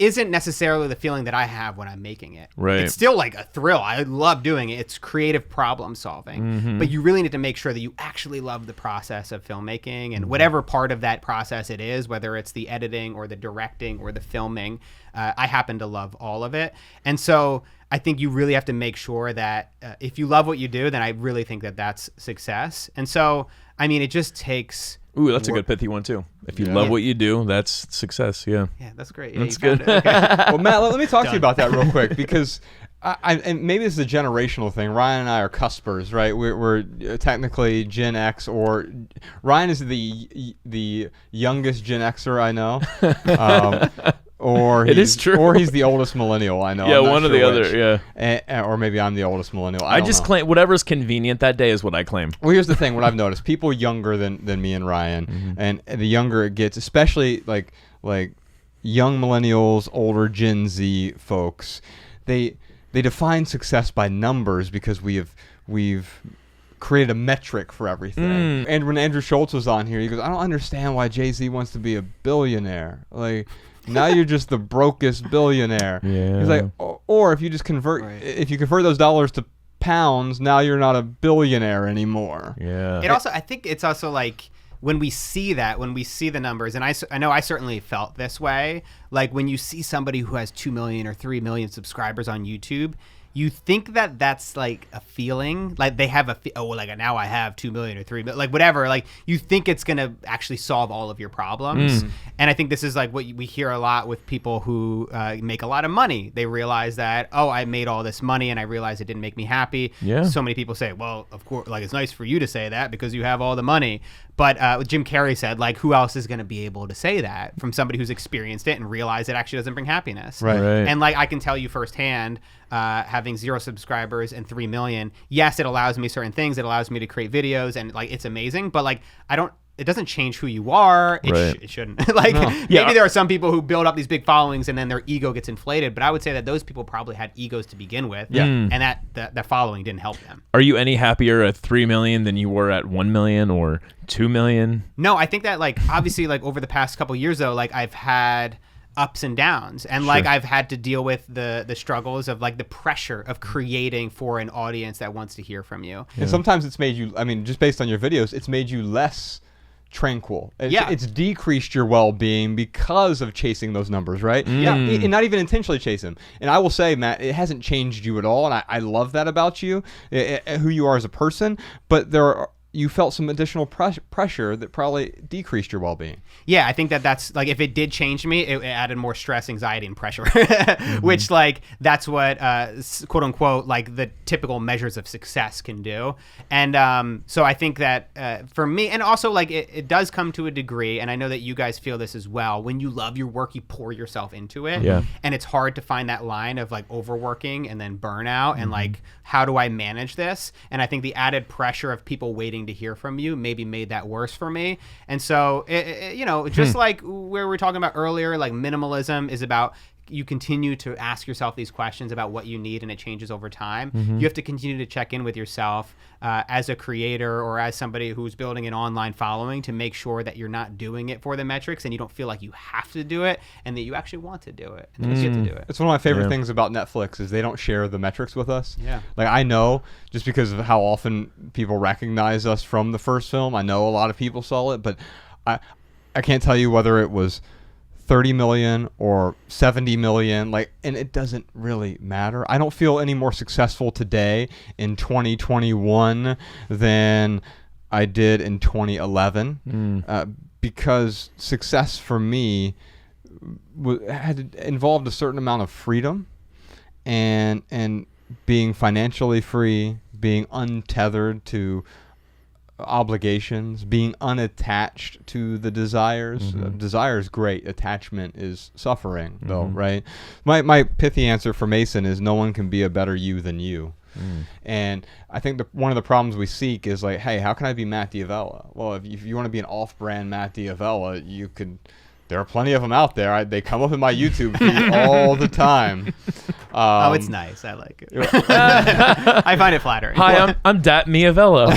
isn't necessarily the feeling that I have when I'm making it. Right. It's still like a thrill. I love doing it. It's creative problem solving. But you really need to make sure that you actually love the process of filmmaking and whatever part of that process it is, whether it's the editing or the directing or the filming. I happen to love all of it. And so I think you really have to make sure that if you love what you do, then I really think that that's success. And so, I mean, it just takes... Ooh, that's a good pithy one too. If you love what you do, that's success. Yeah. Yeah, that's great. That's good. Okay. Well, Matt, let me talk to you about that real quick because and maybe this is a generational thing. Ryan and I are cuspers, right? We're technically Gen X, or Ryan is the youngest Gen Xer I know. Or It is true. Or he's the oldest millennial I know. Yeah, I'm not one or sure the which. other. Yeah. Or maybe I'm the oldest millennial. I don't just know. claim whatever's convenient that day is what I claim. Well, here's the thing. What I've noticed, people younger than me and Ryan, and the younger it gets, especially like young millennials, older Gen Z folks, they define success by numbers because we've created a metric for everything. And when Andrew Schultz was on here, he goes, "I don't understand why Jay-Z wants to be a billionaire. Like, now you're just the brokest billionaire." Yeah. He's like, or if you just if you convert those dollars to pounds, now you're not a billionaire anymore. Yeah. It also, I think it's also like when we see the numbers, and I know I certainly felt this way, like when you see somebody who has 2 million or 3 million subscribers on YouTube, you think that that's like a feeling, like they have like now I have 2 million or 3 million, like whatever, like you think it's going to actually solve all of your problems. And I think this is like what we hear a lot with people who make a lot of money. They realize that, oh, I made all this money and I realized it didn't make me happy. Yeah. So many people say, well, of course, like it's nice for you to say that because you have all the money. But Jim Carrey said, like, who else is going to be able to say that from somebody who's experienced it and realized it actually doesn't bring happiness? Right. And like I can tell you firsthand, having 0 subscribers and 3 million, yes, it allows me certain things. It allows me to create videos and like it's amazing. But like it doesn't change who you are. It shouldn't. Like maybe there are some people who build up these big followings and then their ego gets inflated. But I would say that those people probably had egos to begin with. Yeah. And that following didn't help them. Are you any happier at 3 million than you were at 1 million or 2 million? No, I think that like obviously like over the past couple years though, like I've had ups and downs, and like I've had to deal with the struggles of like the pressure of creating for an audience that wants to hear from you. And sometimes it's made you, I mean, just based on your videos, it's made you less tranquil. It's decreased your well-being because of chasing those numbers, right? Yeah. And not even intentionally chase them. And I will say, Matt, it hasn't changed you at all, and I love that about you, who you are as a person, but you felt some additional pressure that probably decreased your well-being. Yeah, I think that's like if it did change me, it added more stress, anxiety, and pressure, which like that's what quote unquote like the typical measures of success can do. And so I think that for me, and also like it does come to a degree, and I know that you guys feel this as well. When you love your work, you pour yourself into it, and it's hard to find that line of like overworking and then burnout, and like how do I manage this? And I think the added pressure of people waiting to hear from you maybe made that worse for me. And so just like where we were talking about earlier, like minimalism is about you continue to ask yourself these questions about what you need, and it changes over time. You have to continue to check in with yourself as a creator or as somebody who's building an online following to make sure that you're not doing it for the metrics and you don't feel like you have to do it, and that you actually want to do it and that you get to do it. It's one of my favorite things about Netflix is they don't share the metrics with us. Yeah. Like I know, just because of how often people recognize us from the first film, I know a lot of people saw it, but I can't tell you whether it was 30 million or 70 million, like, and it doesn't really matter. I don't feel any more successful today in 2021 than I did in 2011 because success for me had involved a certain amount of freedom and being financially free, being untethered to obligations, being unattached to the desires. Desire is great. Attachment is suffering, though, right? My pithy answer for Mason is no one can be a better you than you. And I think one of the problems we seek is like, hey, how can I be Matt D'Avella? Well, if you want to be an off-brand Matt D'Avella, there are plenty of them out there. They come up in my YouTube feed all the time. It's nice. I like it. I find it flattering. Hi, I'm Dat Miavello.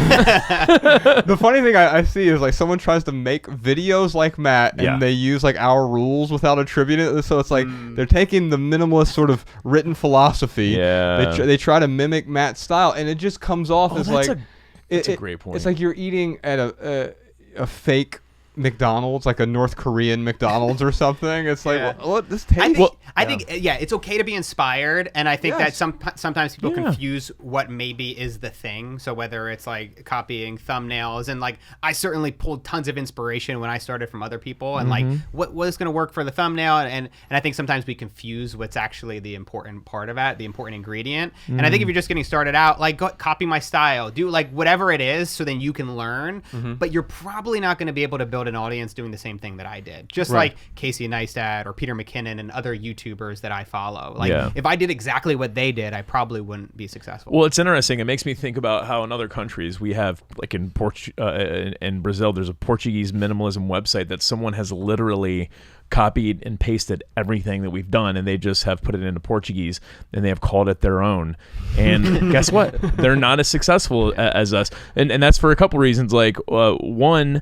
The funny thing I see is like someone tries to make videos like Matt, and they use like our rules without attributing it. So it's like they're taking the minimalist sort of written philosophy. Yeah. They try to mimic Matt's style, and it just comes off as like that's a great point. It's like you're eating at a fake McDonald's, like a North Korean McDonald's or something. It's like, what this tastes? I think it's okay to be inspired, and I think that sometimes people confuse what maybe is the thing. So whether it's like copying thumbnails, and like I certainly pulled tons of inspiration when I started from other people, and like what was going to work for the thumbnail, and I think sometimes we confuse what's actually the important part of it, the important ingredient. And I think if you're just getting started out, like copy my style, do like whatever it is, so then you can learn. But you're probably not going to be able to build an audience doing the same thing that I did. Just like Casey Neistat or Peter McKinnon and other YouTubers that I follow. Like if I did exactly what they did, I probably wouldn't be successful. Well, it's interesting. It makes me think about how in other countries we have, like in Brazil, there's a Portuguese minimalism website that someone has literally copied and pasted everything that we've done, and they just have put it into Portuguese, and they have called it their own. And guess what? They're not as successful as us, and that's for a couple reasons. Like one,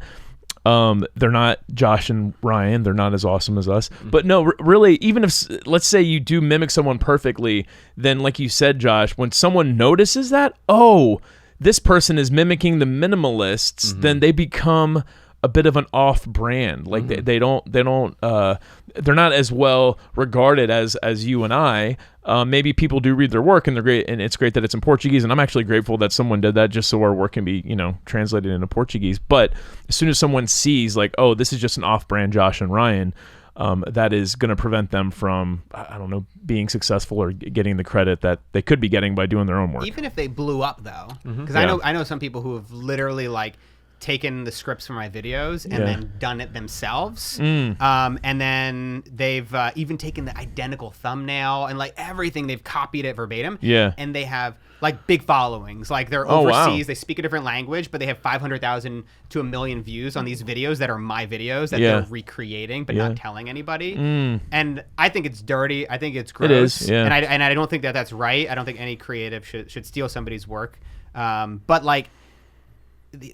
they're not Josh and Ryan. They're not as awesome as us. But no, really, even if, let's say you do mimic someone perfectly, then like you said, Josh, when someone notices that, oh, this person is mimicking the minimalists, then they become a bit of an off brand. Like they're not as well regarded as you and I. Maybe people do read their work and they're great, and it's great that it's in Portuguese, and I'm actually grateful that someone did that just so our work can be, translated into Portuguese. But as soon as someone sees like, oh, this is just an off-brand Josh and Ryan, that is going to prevent them from, I don't know, being successful or getting the credit that they could be getting by doing their own work. Even if they blew up though, because I know some people who have literally like taken the scripts for my videos and then done it themselves. And then they've even taken the identical thumbnail and like everything, they've copied it verbatim. Yeah. And they have like big followings. Like they're overseas, they speak a different language, but they have 500,000 to 1 million views on these videos that are my videos that they're recreating but not telling anybody. And I think it's dirty. I think it's gross. It is, yeah. And I don't think that that's right. I don't think any creative should steal somebody's work. But like,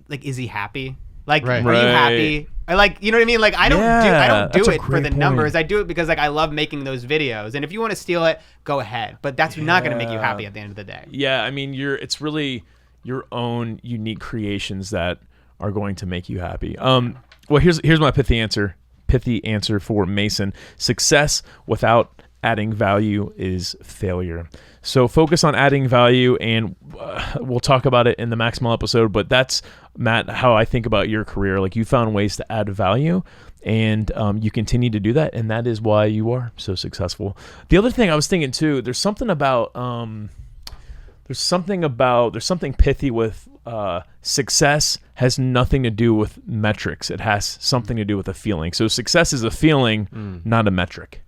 is he happy? Like, are you happy? Or like, you know what I mean? Like, I don't do it for the numbers. I do it because like I love making those videos. And if you want to steal it, go ahead. But that's not going to make you happy at the end of the day. Yeah, I mean, it's really your own unique creations that are going to make you happy. Well, here's my pithy answer for Mason. Success without adding value is failure. So focus on adding value, and we'll talk about it in the Maximal episode, but that's, Matt, how I think about your career. Like, you found ways to add value, and you continue to do that, and that is why you are so successful. The other thing I was thinking too, there's something pithy with success has nothing to do with metrics. It has something to do with a feeling. So success is a feeling, not a metric.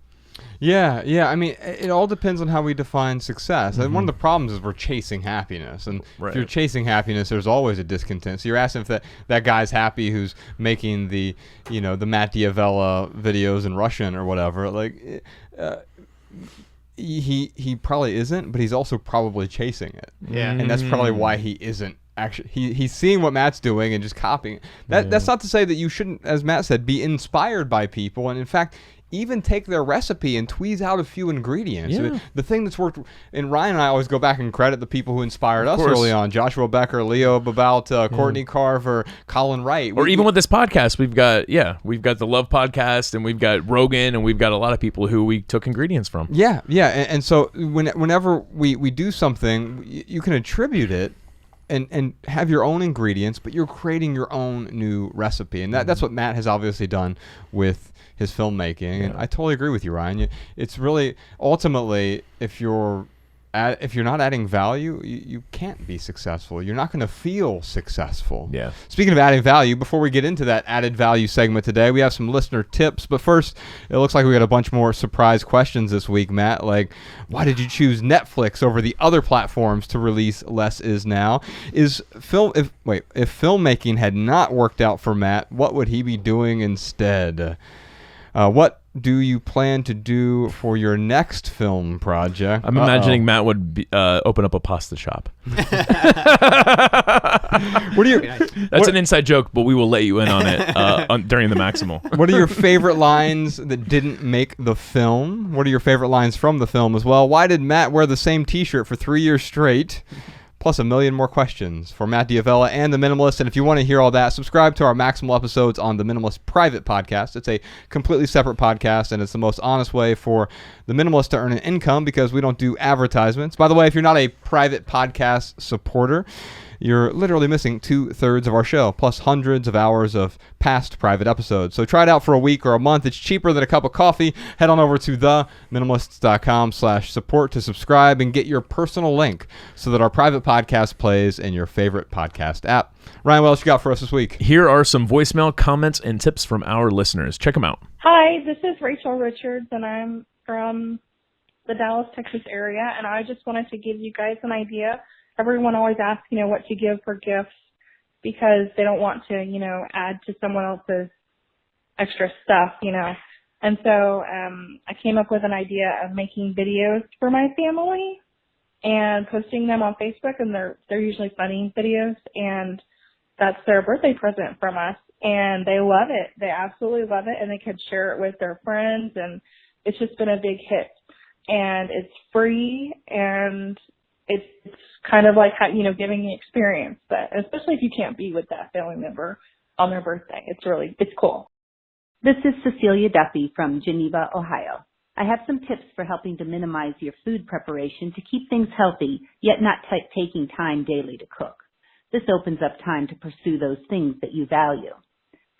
Yeah. I mean, it all depends on how we define success. And one of the problems is we're chasing happiness. And if you're chasing happiness, there's always a discontent. So you're asking if that guy's happy who's making the Matt Diavella videos in Russian or whatever. Like, he probably isn't, but he's also probably chasing it. Yeah. And that's probably why he isn't. Actually, he's seeing what Matt's doing and just copying it. That's not to say that you shouldn't, as Matt said, be inspired by people. And in fact, even take their recipe and tweeze out a few ingredients. Yeah. The thing that's worked, and Ryan and I always go back and credit the people who inspired us early on. Joshua Becker, Leo Babout, Courtney Carver, Colin Wright. Or even with this podcast, we've got the Love Podcast, and we've got Rogan, and we've got a lot of people who we took ingredients from. Yeah. And so whenever we do something, you can attribute it and have your own ingredients, but you're creating your own new recipe. And that's what Matt has obviously done with his filmmaking. And I totally agree with you, Ryan. It's really, ultimately, if you're not adding value, you can't be successful. You're not going to feel successful. Yeah. Speaking of adding value, before we get into that added value segment today, we have some listener tips. But first, it looks like we got a bunch more surprise questions this week, Matt. Like, why did you choose Netflix over the other platforms to release Less Is Now? If filmmaking had not worked out for Matt, what would he be doing instead? What do you plan to do for your next film project? I'm imagining Matt would open up a pasta shop. What are your That's an inside joke, but we will let you in on it during the Maximal. What are your favorite lines that didn't make the film? What are your favorite lines from the film as well? Why did Matt wear the same T-shirt for 3 years straight? Plus a million more questions for Matt D'Avella and The Minimalist. And if you want to hear all that, subscribe to our Maximal episodes on The Minimalist private podcast. It's a completely separate podcast, and it's the most honest way for The Minimalist to earn an income because we don't do advertisements. By the way, if you're not a private podcast supporter, you're literally missing 2/3 of our show, plus hundreds of hours of past private episodes. So try it out for a week or a month. It's cheaper than a cup of coffee. Head on over to theminimalists.com/support to subscribe and get your personal link so that our private podcast plays in your favorite podcast app. Ryan, what else you got for us this week? Here are some voicemail comments and tips from our listeners. Check them out. Hi, this is Rachel Richards, and I'm from the Dallas, Texas area, and I just wanted to give you guys an idea. Everyone always asks, what to give for gifts because they don't want to, add to someone else's extra stuff, And so I came up with an idea of making videos for my family and posting them on Facebook, and they're usually funny videos, and that's their birthday present from us, and they love it. They absolutely love it, and they can share it with their friends, and it's just been a big hit. And it's free, and it's kind of like giving the experience, but especially if you can't be with that family member on their birthday, it's cool. This is Cecilia Duffy from Geneva, Ohio. I have some tips for helping to minimize your food preparation to keep things healthy, yet not taking time daily to cook. This opens up time to pursue those things that you value.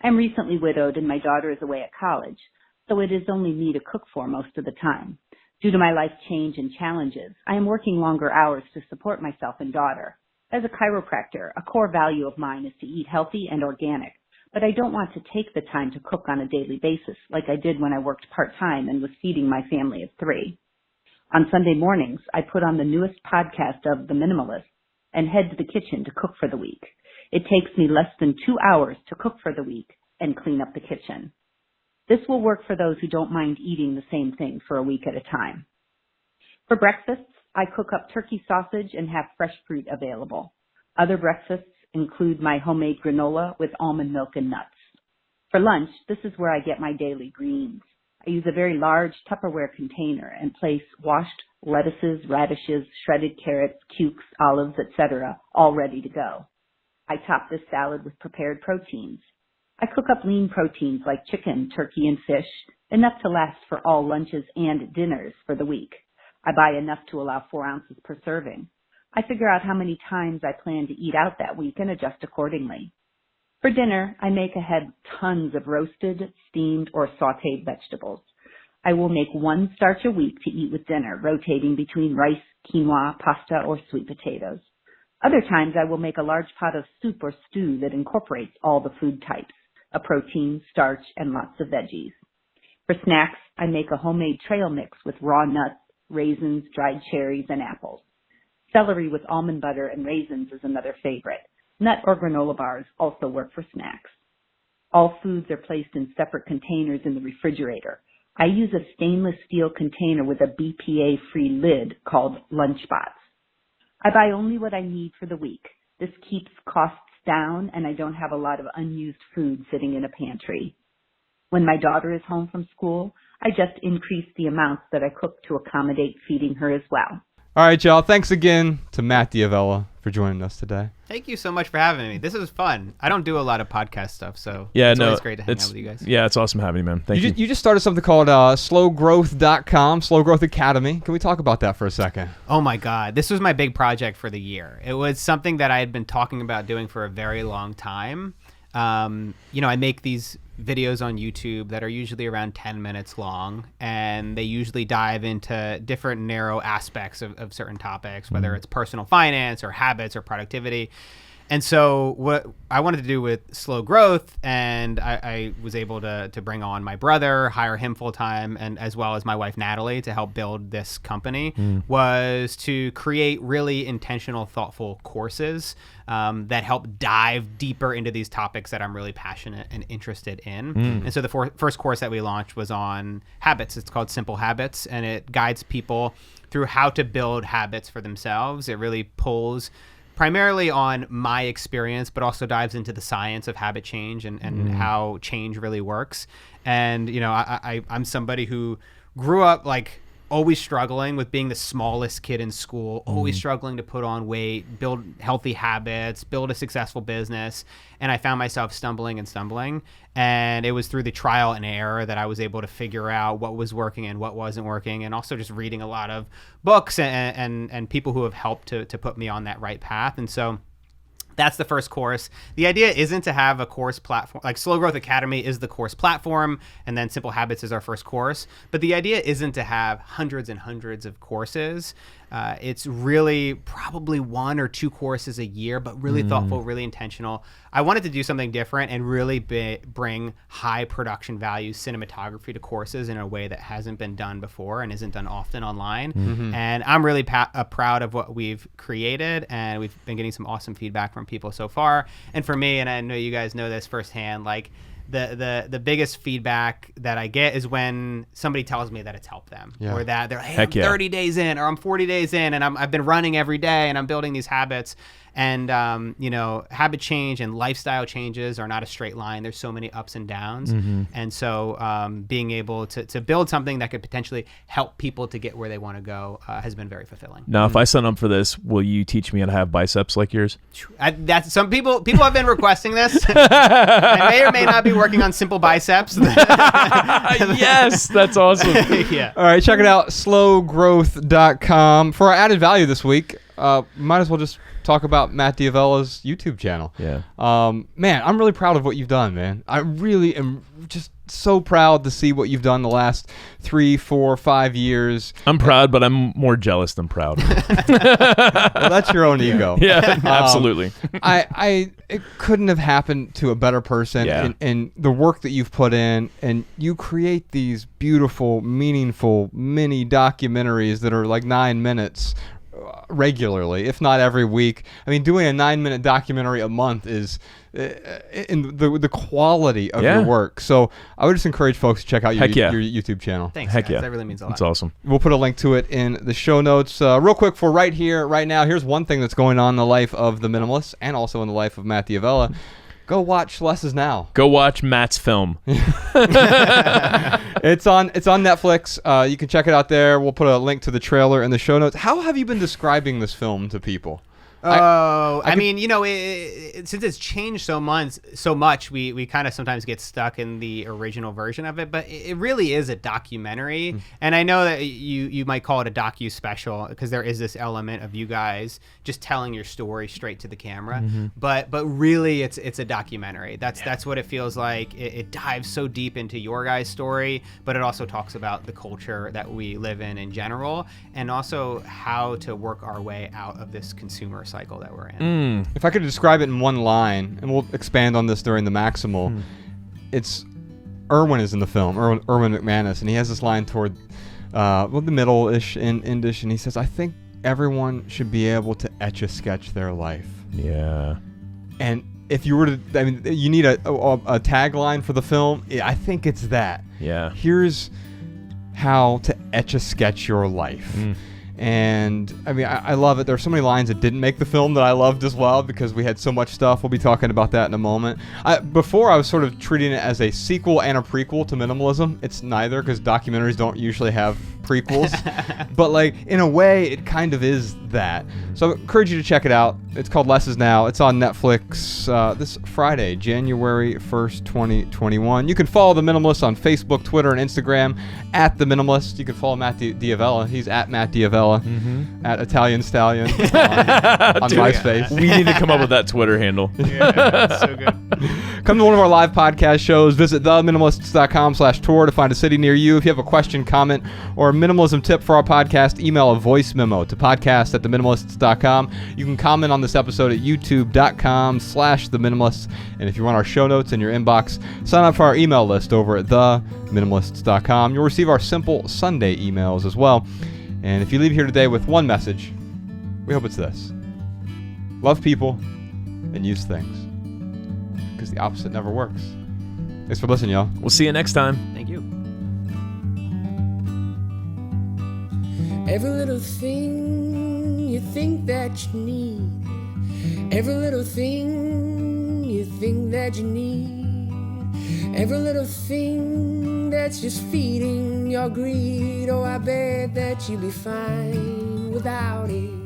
I'm recently widowed and my daughter is away at college, so it is only me to cook for most of the time. Due to my life change and challenges, I am working longer hours to support myself and daughter. As a chiropractor, a core value of mine is to eat healthy and organic, but I don't want to take the time to cook on a daily basis like I did when I worked part-time and was feeding my family of 3. On Sunday mornings, I put on the newest podcast of The Minimalists and head to the kitchen to cook for the week. It takes me less than 2 hours to cook for the week and clean up the kitchen. This will work for those who don't mind eating the same thing for a week at a time. For breakfasts, I cook up turkey sausage and have fresh fruit available. Other breakfasts include my homemade granola with almond milk and nuts. For lunch, this is where I get my daily greens. I use a very large Tupperware container and place washed lettuces, radishes, shredded carrots, cukes, olives, etc., all ready to go. I top this salad with prepared proteins. I cook up lean proteins like chicken, turkey, and fish, enough to last for all lunches and dinners for the week. I buy enough to allow 4 ounces per serving. I figure out how many times I plan to eat out that week and adjust accordingly. For dinner, I make ahead tons of roasted, steamed, or sautéed vegetables. I will make 1 starch a week to eat with dinner, rotating between rice, quinoa, pasta, or sweet potatoes. Other times I will make a large pot of soup or stew that incorporates all the food types, a protein, starch, and lots of veggies. For snacks, I make a homemade trail mix with raw nuts, raisins, dried cherries, and apples. Celery with almond butter and raisins is another favorite. Nut or granola bars also work for snacks. All foods are placed in separate containers in the refrigerator. I use a stainless steel container with a BPA-free lid called Lunchbox. I buy only what I need for the week. This keeps costs down, and I don't have a lot of unused food sitting in a pantry. When my daughter is home from school, I just increase the amounts that I cook to accommodate feeding her as well. All right, y'all. Thanks again to Matt D'Avella for joining us today. Thank you so much for having me. This was fun. I don't do a lot of podcast stuff, so it's always great to hang out with you guys. Yeah, it's awesome having you, man. Thank you. You just started something called slowgrowth.com, Slow Growth Academy. Can we talk about that for a second? Oh my God. This was my big project for the year. It was something that I had been talking about doing for a very long time. I make these videos on YouTube that are usually around 10 minutes long, and they usually dive into different narrow aspects of certain topics, whether it's personal finance or habits or productivity. And so what I wanted to do with Slow Growth, and I was able to bring on my brother, hire him full time, and as well as my wife Natalie to help build this company, was to create really intentional, thoughtful courses that help dive deeper into these topics that I'm really passionate and interested in. And so the first course that we launched was on habits. It's called Simple Habits, and it guides people through how to build habits for themselves. It really pulls primarily on my experience, but also dives into the science of habit change and how change really works. And, you know, I'm somebody who grew up like always struggling with being the smallest kid in school, always struggling to put on weight, build healthy habits, build a successful business. And I found myself stumbling. And it was through the trial and error that I was able to figure out what was working and what wasn't working. And also just reading a lot of books and people who have helped to put me on that right path. And so that's the first course. The idea isn't to have a course platform. Like Slow Growth Academy is the course platform, and then Simple Habits is our first course. But the idea isn't to have hundreds and hundreds of courses. It's really probably 1 or 2 courses a year, but really thoughtful, really intentional. I wanted to do something different and really bring high production value cinematography to courses in a way that hasn't been done before and isn't done often online. And I'm really proud of what we've created, and we've been getting some awesome feedback from people so far. And for me, and I know you guys know this firsthand, like the biggest feedback that I get is when somebody tells me that it's helped them, or that they're like, hey, I'm 30 days in, or I'm 40 days in, and I've been running every day and I'm building these habits. And, you know, habit change and lifestyle changes are not a straight line. There's so many ups and downs. And so being able to build something that could potentially help people to get where they want to go has been very fulfilling. Now, if I sign up for this, will you teach me how to have biceps like yours? That's some people have been requesting this. I may or may not be working on simple biceps. Yes, that's awesome. Yeah. All right, check it out, slowgrowth.com. For our added value this week, might as well just talk about Matt D'Avella's YouTube channel. Yeah. Man, I'm really proud of what you've done, man. I really am just so proud to see what you've done the last 3, 4, 5 years. I'm proud, but I'm more jealous than proud. Well, that's your own ego. Yeah, absolutely. It couldn't have happened to a better person. Yeah. And the work that you've put in, and you create these beautiful, meaningful mini documentaries that are like 9 minutes regularly, if not every week. I mean, doing a 9-minute documentary a month is in the quality of your work. So I would just encourage folks to check out your YouTube channel. Thanks, Heck guys. yeah. That really means a lot. That's awesome. We'll put a link to it in the show notes. Real quick for right here, right now, here's one thing that's going on in the life of the Minimalists and also in the life of Matt D'Avella. Go watch Less Is Now. Go watch Matt's film. It's on Netflix. You can check it out there. We'll put a link to the trailer in the show notes. How have you been describing this film to people? I mean, you know, since it's changed so much, we kind of sometimes get stuck in the original version of it. But it really is a documentary, and I know that you might call it a docu-special because there is this element of you guys just telling your story straight to the camera. But really, it's a documentary. That's what it feels like. It dives so deep into your guys' story, but it also talks about the culture that we live in general, and also how to work our way out of this consumer cycle that we're in. If I could describe it in one line, and we'll expand on this during the Maximal, it's Irwin is in the film, Irwin McManus, and he has this line toward the middle-ish end-ish, and he says, I think everyone should be able to etch-a-sketch their life. Yeah. And if you were to, I mean, you need a tagline for the film, I think it's that. Yeah. Here's how to etch-a-sketch your life. And I mean, I love it. There are so many lines that didn't make the film that I loved as well because we had so much stuff. We'll be talking about that in a moment. Before, I was sort of treating it as a sequel and a prequel to minimalism. It's neither because documentaries don't usually have prequels. But like, in a way, it kind of is that. So I encourage you to check it out. It's called Less Is Now. It's on Netflix this Friday, January 1st, 2021. You can follow The Minimalists on Facebook, Twitter, and Instagram at The Minimalist. You can follow Matt D'Avella. He's at Matt D'Avella. At Italian Stallion on MySpace. We need to come up with that Twitter handle. Yeah, that's so good. Come to one of our live podcast shows. Visit theminimalists.com/tour to find a city near you. If you have a question, comment, or minimalism tip for our podcast, email a voice memo to podcast@theminimalists.com. You can comment on this episode at youtube.com/theminimalists. And if you want our show notes in your inbox, sign up for our email list over at theminimalists.com. You'll receive our simple Sunday emails as well. And if you leave here today with one message, we hope it's this: love people and use things, because the opposite never works. Thanks for listening, y'all. We'll see you next time. Thank you. Every little thing you think that you need, every little thing you think that you need, every little thing that's just feeding your greed. Oh, I bet that you'd be fine without it.